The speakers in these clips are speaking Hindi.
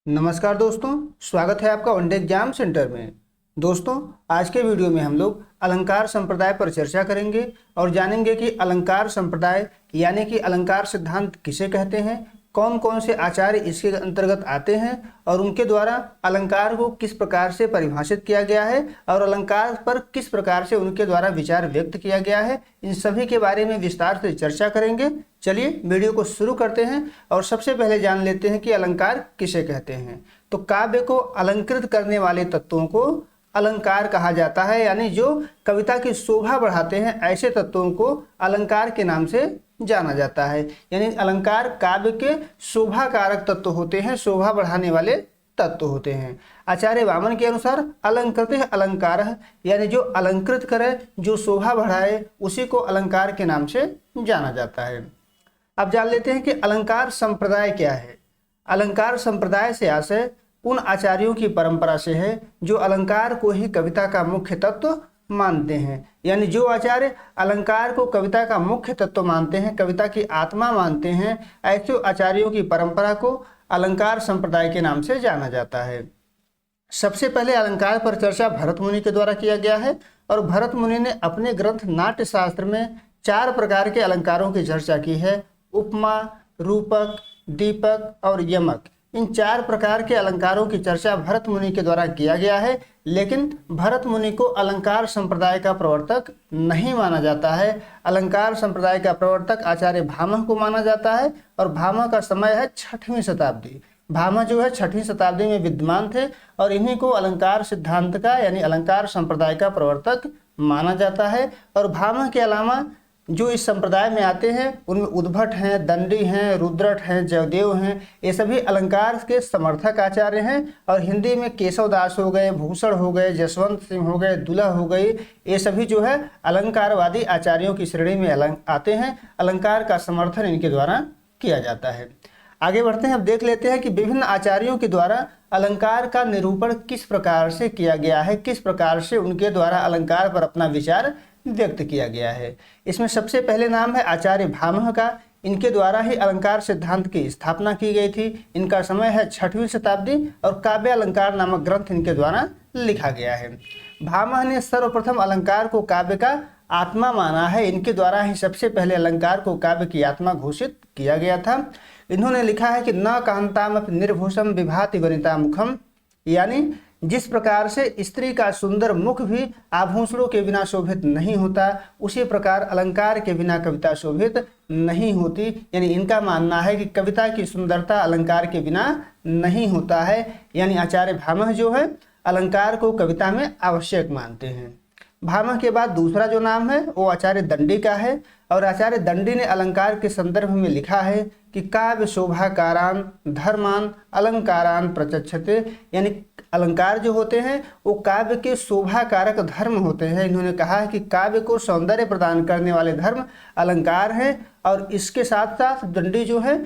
नमस्कार दोस्तों, स्वागत है आपका वनडे एग्जाम सेंटर में। दोस्तों, आज के वीडियो में हम लोग अलंकार संप्रदाय पर चर्चा करेंगे और जानेंगे कि अलंकार संप्रदाय यानी कि अलंकार सिद्धांत किसे कहते हैं, कौन कौन से आचार्य इसके अंतर्गत आते हैं और उनके द्वारा अलंकार को किस प्रकार से परिभाषित किया गया है और अलंकार पर किस प्रकार से उनके द्वारा विचार व्यक्त किया गया है। इन सभी के बारे में विस्तार से चर्चा करेंगे। चलिए वीडियो को शुरू करते हैं और सबसे पहले जान लेते हैं कि अलंकार किसे कहते हैं। तो काव्य को अलंकृत करने वाले तत्वों को अलंकार कहा जाता है, यानी जो कविता की शोभा बढ़ाते हैं ऐसे तत्वों को अलंकार के नाम से जाना जाता है। यानी अलंकार काव्य के शोभा कारक तत्व होते हैं, शोभा बढ़ाने वाले तत्व होते हैं। आचार्य वामन के अनुसार अलंकृत अलंकार, यानी जो अलंकृत करे, जो शोभा बढ़ाए, उसी को अलंकार के नाम से जाना जाता है। अब जान लेते हैं कि अलंकार संप्रदाय क्या है। अलंकार संप्रदाय से आशय उन आचार्यों की परंपरा से है जो अलंकार को ही कविता का मुख्य तत्व मानते हैं। यानी जो आचार्य अलंकार को कविता का मुख्य तत्व मानते हैं, कविता की आत्मा मानते हैं, ऐसे आचार्यों की परंपरा को अलंकार संप्रदाय के नाम से जाना जाता है। सबसे पहले अलंकार पर चर्चा भरत मुनि के द्वारा किया गया है और भरत मुनि ने अपने ग्रंथ नाट्य शास्त्र में 4 प्रकार के अलंकारों की चर्चा की है। उपमा, रूपक, दीपक और यमक, इन 4 प्रकार के अलंकारों की चर्चा भरत मुनि के द्वारा किया गया है। लेकिन भरत मुनि को अलंकार संप्रदाय का प्रवर्तक नहीं माना जाता है। अलंकार संप्रदाय का प्रवर्तक आचार्य भामह को माना जाता है और भामह का समय है 6वीं शताब्दी। भामह जो है 6वीं शताब्दी में विद्यमान थे और इन्हीं को अलंकार सिद्धांत का यानी अलंकार संप्रदाय का प्रवर्तक माना जाता है। और भामह के अलावा जो इस संप्रदाय में आते हैं उनमें उद्भट हैं, दंडी हैं, रुद्रट हैं, जयदेव हैं, ये सभी अलंकार के समर्थक आचार्य हैं। और हिंदी में केशव दास हो गए, भूषण हो गए, जसवंत सिंह हो गए, दुल्हा हो गई, ये सभी जो है अलंकारवादी आचार्यों की श्रेणी में आते हैं। अलंकार का समर्थन इनके द्वारा किया जाता है। आगे बढ़ते हैं, अब देख लेते हैं कि विभिन्न आचार्यों के द्वारा अलंकार का निरूपण किस प्रकार से किया गया है, किस प्रकार से उनके द्वारा अलंकार पर अपना विचार व्यक्त किया गया है। इसमें सबसे पहले नाम है आचार्य भामह का। इनके द्वारा ही अलंकार सिद्धांत की स्थापना की गई थी। इनका समय है 6वीं शताब्दी और काव्य अलंकार नामक ग्रंथ इनके द्वारा लिखा गया है। भामह ने सर्वप्रथम अलंकार को काव्य का आत्मा माना है। इनके द्वारा ही सबसे पहले अलंकार को काव्य की आत्मा घोषित किया गया था। इन्होंने लिखा है कि न कांताम निर्भूषम विभाति वनिता मुखम, यानी जिस प्रकार से स्त्री का सुंदर मुख भी आभूषणों के बिना शोभित नहीं होता, उसी प्रकार अलंकार के बिना कविता शोभित नहीं होती। यानी इनका मानना है कि कविता की सुंदरता अलंकार के बिना नहीं होता है। यानी आचार्य भामह जो है अलंकार को कविता में आवश्यक मानते हैं। भामह के बाद दूसरा जो नाम है वो आचार्य दंडी का है और आचार्य दंडी ने अलंकार के संदर्भ में लिखा है कि काव्य शोभाकारान धर्मान अलंकारान प्रचक्षते, यानी अलंकार जो होते हैं वो काव्य के शोभा कारक धर्म होते हैं। इन्होंने कहा है कि काव्य को सौंदर्य प्रदान करने वाले धर्म अलंकार हैं और इसके साथ साथ दंडी जो है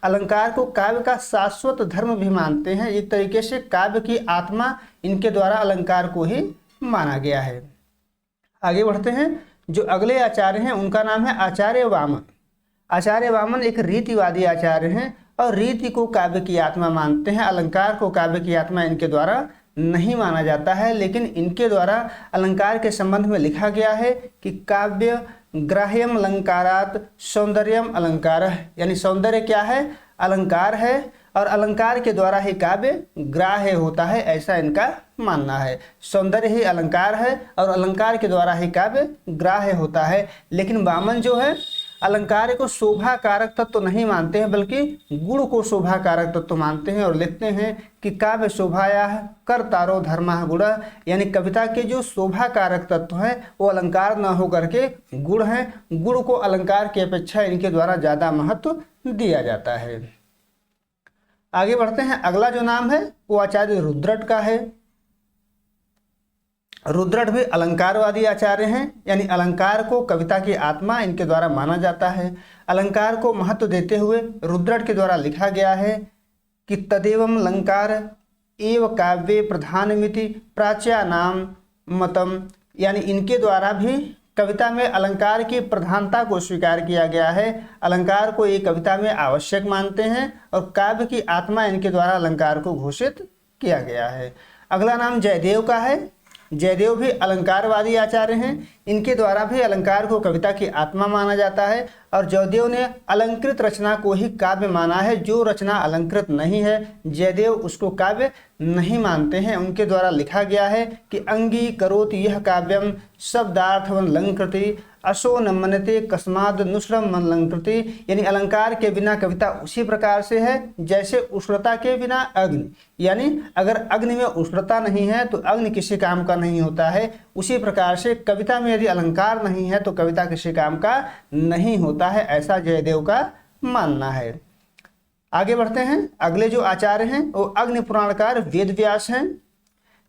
अलंकार को काव्य का शाश्वत धर्म भी मानते हैं। एक तरीके से काव्य की आत्मा इनके द्वारा अलंकार को ही माना गया है। आगे बढ़ते हैं, जो अगले आचार्य हैं उनका नाम है आचार्य वामन। आचार्य वामन एक रीतिवादी आचार्य हैं और रीति को काव्य की आत्मा मानते हैं। अलंकार को काव्य की आत्मा इनके द्वारा नहीं माना जाता है, लेकिन इनके द्वारा अलंकार के संबंध में लिखा गया है कि काव्य ग्राह्यम अलंकारात सौंदर्यम अलंकार, यानी सौंदर्य क्या है, अलंकार है और अलंकार के द्वारा ही काव्य ग्राह्य होता है, ऐसा इनका मानना है। सौंदर्य ही अलंकार है और अलंकार के द्वारा ही काव्य ग्राह्य होता है। लेकिन वामन जो है अलंकार को शोभा कारक तत्व तो नहीं मानते हैं, बल्कि गुण को शोभा कारक तत्व तो मानते हैं और लिखते हैं कि काव्य शोभाया कर तारो धर्मा गुण, यानी कविता के जो शोभा कारक तत्व हैं वो अलंकार न होकर के गुण हैं। गुण को अलंकार की अपेक्षा इनके द्वारा ज़्यादा महत्व दिया जाता है। आगे बढ़ते हैं, अगला जो नाम है वो आचार्य रुद्रट का है। रुद्रट भी अलंकारवादी आचार्य हैं, यानी अलंकार को कविता की आत्मा इनके द्वारा माना जाता है। अलंकार को महत्व देते हुए रुद्रट के द्वारा लिखा गया है कि तदेवम अलंकार एव काव्ये प्रधानमिति प्राच्या नाम मतम, यानी इनके द्वारा भी कविता में अलंकार की प्रधानता को स्वीकार किया गया है। अलंकार को ये कविता में आवश्यक मानते हैं और काव्य की आत्मा इनके द्वारा अलंकार को घोषित किया गया है। अगला नाम जयदेव का है। जयदेव भी अलंकारवादी आचार्य हैं। इनके द्वारा भी अलंकार को कविता की आत्मा माना जाता है और जयदेव ने अलंकृत रचना को ही काव्य माना है। जो रचना अलंकृत नहीं है जयदेव उसको काव्य नहीं मानते हैं। उनके द्वारा लिखा गया है कि अंगी करोति यह काव्यम शब्दार्थवन लंकृति अशो न मनते कस्माद नुश्रम मन लंकृति, यानी अलंकार के बिना कविता उसी प्रकार से है जैसे उष्णता के बिना अग्नि, यानी अगर अग्नि में उष्णता नहीं है तो अग्नि किसी काम का नहीं होता है। उसी प्रकार से कविता में यदि अलंकार नहीं है तो कविता किसी काम का नहीं होता है, ऐसा जयदेव का मानना है। आगे बढ़ते हैं। अगले जो आचार्य हैं वो अग्नि पुराणकार वेद व्यास हैं।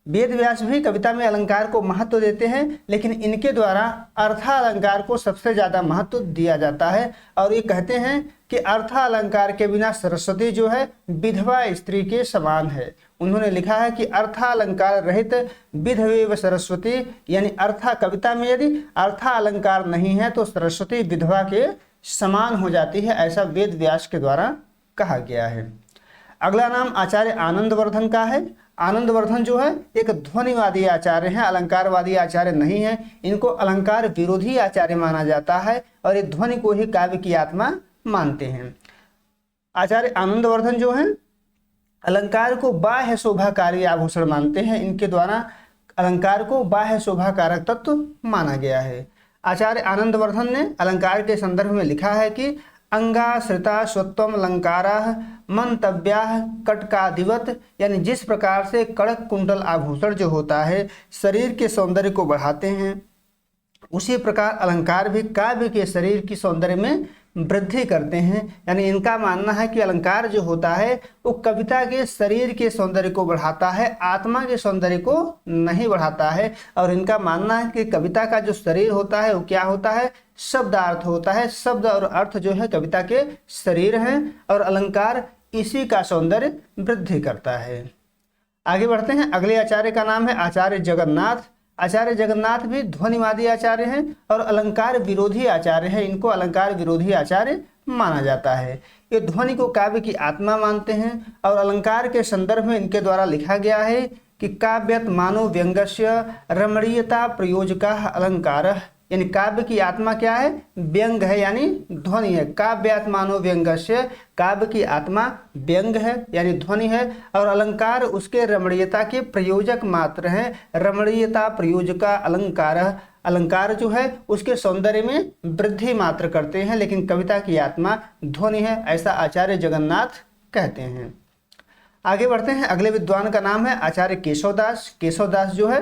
वेद व्यास भी कविता में अलंकार को महत्व देते हैं, लेकिन इनके द्वारा अर्थालंकार को सबसे ज़्यादा महत्व दिया जाता है और ये कहते हैं कि अर्थालंकार के बिना सरस्वती जो है विधवा स्त्री के समान है। उन्होंने लिखा है कि अर्थालंकार रहित विधवेव सरस्वती, यानी कविता में यदि अर्थालंकार नहीं है तो सरस्वती विधवा के समान हो जाती है, ऐसा वेद व्यास के द्वारा कहा गया है। अगला नाम आचार्य आनंदवर्धन का है। आनंदवर्धन जो है एक ध्वनिवादी आचार्य हैं, अलंकारवादी आचार्य नहीं है। इनको अलंकार विरोधी आचार्य माना जाता है और ये ध्वनि को ही काव्य की आत्मा मानते हैं। आचार्य आनंदवर्धन जो हैं अलंकार को बाह्य शोभाकारी आभूषण मानते हैं। इनके द्वारा अलंकार को बाह्य शोभाकारक तत्व माना गया है। आचार्य आनंदवर्धन ने अलंकार के संदर्भ में लिखा है कि अंगाश्रिता स्वत्वम अलंकाराः मंतव्याः कटकादिवत, यानी जिस प्रकार से कड़क कुंडल आभूषण जो होता है शरीर के सौंदर्य को बढ़ाते हैं, उसी प्रकार अलंकार भी काव्य के शरीर की सौंदर्य में वृद्धि करते हैं। यानी इनका मानना है कि अलंकार जो होता है वो कविता के शरीर के सौंदर्य को बढ़ाता है, आत्मा के सौंदर्य को नहीं बढ़ाता है। और इनका मानना है कि कविता का जो शरीर होता है वो क्या होता है, शब्दार्थ होता है। शब्द और अर्थ जो है कविता के शरीर हैं और अलंकार इसी का सौंदर्य वृद्धि करता है। आगे बढ़ते हैं। अगले आचार्य का नाम है आचार्य जगन्नाथ। आचार्य जगन्नाथ भी ध्वनिवादी आचार्य हैं और अलंकार विरोधी आचार्य हैं। इनको अलंकार विरोधी आचार्य माना जाता है। ये ध्वनि को काव्य की आत्मा मानते हैं और अलंकार के संदर्भ में इनके द्वारा लिखा गया है कि काव्यत मानो व्यंग्यस्य रमणीयता प्रयोजकाः अलंकारः, यानी काव्य की आत्मा क्या है, व्यंग है, यानी ध्वनि है। काव्यात् मानो व्यंग्यस्य, काव्य की आत्मा व्यंग है यानी ध्वनि है और अलंकार उसके रमणीयता के प्रयोजक मात्र हैं। रमणीयता प्रयोजका अलंकार, अलंकार जो है उसके सौंदर्य में वृद्धि मात्र करते हैं, लेकिन कविता की आत्मा ध्वनि है, ऐसा आचार्य जगन्नाथ कहते हैं। आगे बढ़ते हैं। अगले विद्वान का नाम है आचार्य केशवदास। केशवदास जो है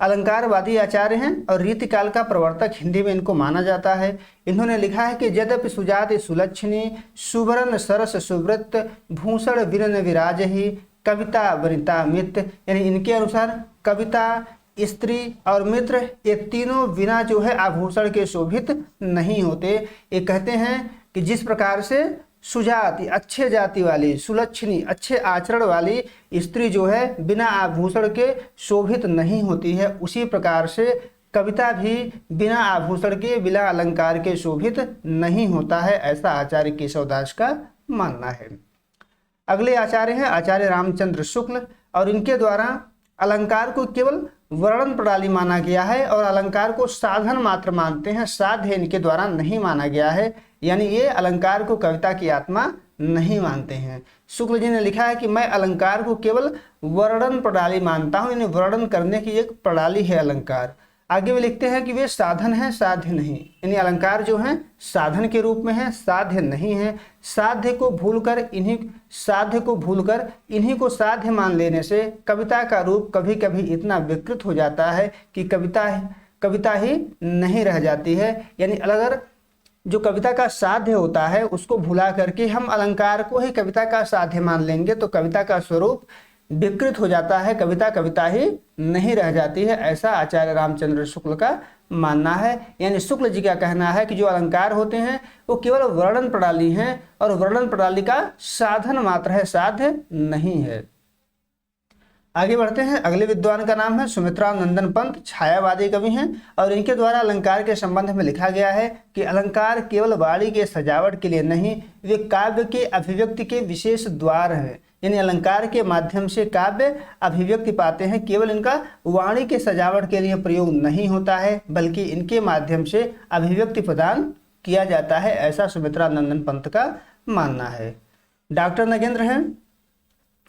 अलंकारवादी आचार्य हैं और रीतिकाल का प्रवर्तक हिंदी में इनको माना जाता है। इन्होंने लिखा है कि यद्यपि सुजाति सुलक्षणी सुवर्ण सरस सुवृत्त भूषण विरन विराज ही कविता वनिता मित्र, यानी इनके अनुसार कविता, स्त्री और मित्र ये तीनों बिना जो है आभूषण के शोभित नहीं होते। ये कहते हैं कि जिस प्रकार से सुजाति अच्छे जाति वाली, सुलक्षणी अच्छे आचरण वाली स्त्री जो है बिना आभूषण के शोभित नहीं होती है, उसी प्रकार से कविता भी बिना आभूषण के, बिना अलंकार के शोभित नहीं होता है, ऐसा आचार्य केशवदास का मानना है। अगले आचार्य हैं आचार्य रामचंद्र शुक्ल और इनके द्वारा अलंकार को केवल वर्णन प्रणाली माना गया है और अलंकार को साधन मात्र मानते हैं, साध्य इनके द्वारा नहीं माना गया है, यानी ये अलंकार को कविता की आत्मा नहीं मानते हैं। शुक्ल जी ने लिखा है कि मैं अलंकार को केवल वर्णन प्रणाली मानता हूँ, यानी वर्णन करने की एक प्रणाली है अलंकार। आगे वे लिखते हैं कि वे साधन है, साध्य नहीं, यानी अलंकार जो है साधन के रूप में है, साध्य नहीं है। साध्य को भूलकर इन्हीं को साध्य मान लेने से कविता का रूप कभी कभी इतना विकृत हो जाता है कि कविता ही नहीं रह जाती है। यानी अगर जो कविता का साध्य होता है उसको भुला करके हम अलंकार को ही कविता का साध्य मान लेंगे तो कविता का स्वरूप विकृत हो जाता है, कविता ही नहीं रह जाती है, ऐसा आचार्य रामचंद्र शुक्ल का मानना है। यानी शुक्ल जी का कहना है कि जो अलंकार होते हैं वो केवल वर्णन प्रणाली हैं और वर्णन प्रणाली का साधन मात्र है, साध्य नहीं है। आगे बढ़ते हैं। अगले विद्वान का नाम है सुमित्रा नंदन पंत, छायावादी कवि हैं और इनके द्वारा अलंकार के संबंध में लिखा गया है कि अलंकार केवल वाणी के सजावट के लिए नहीं, वे काव्य के अभिव्यक्ति के विशेष द्वार हैं। यानी अलंकार के माध्यम से काव्य अभिव्यक्ति पाते हैं, केवल इनका वाणी के सजावट के लिए प्रयोग नहीं होता है, बल्कि इनके माध्यम से अभिव्यक्ति प्रदान किया जाता है, ऐसा सुमित्रा नंदन पंत का मानना है। डॉक्टर नगेंद्र हैं,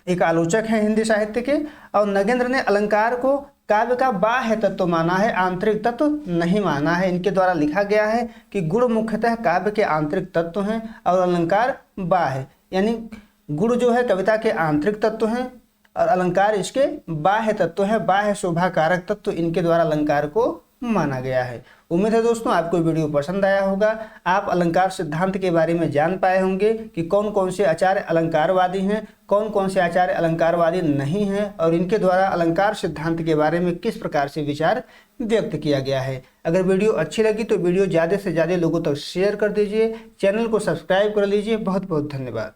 एक आलोचक हैं हिंदी साहित्य के, और नगेंद्र ने अलंकार को काव्य का बाह्य तत्व माना है, आंतरिक तत्व नहीं माना है। इनके द्वारा लिखा गया है कि गुण मुख्यतः काव्य के आंतरिक तत्व हैं और अलंकार बाह्य, यानी गुण जो है कविता के आंतरिक तत्व हैं और अलंकार इसके बाह्य तत्व है, बाह्य शोभा कारक तत्व इनके द्वारा अलंकार को माना गया है। उम्मीद है दोस्तों आपको वीडियो पसंद आया होगा। आप अलंकार सिद्धांत के बारे में जान पाए होंगे कि कौन कौन से आचार्य अलंकारवादी हैं, कौन कौन से आचार्य अलंकारवादी नहीं हैं और इनके द्वारा अलंकार सिद्धांत के बारे में किस प्रकार से विचार व्यक्त किया गया है। अगर वीडियो अच्छी लगी तो वीडियो ज़्यादा से ज़्यादा लोगों तक शेयर कर दीजिए, चैनल को सब्सक्राइब कर लीजिए। बहुत बहुत धन्यवाद।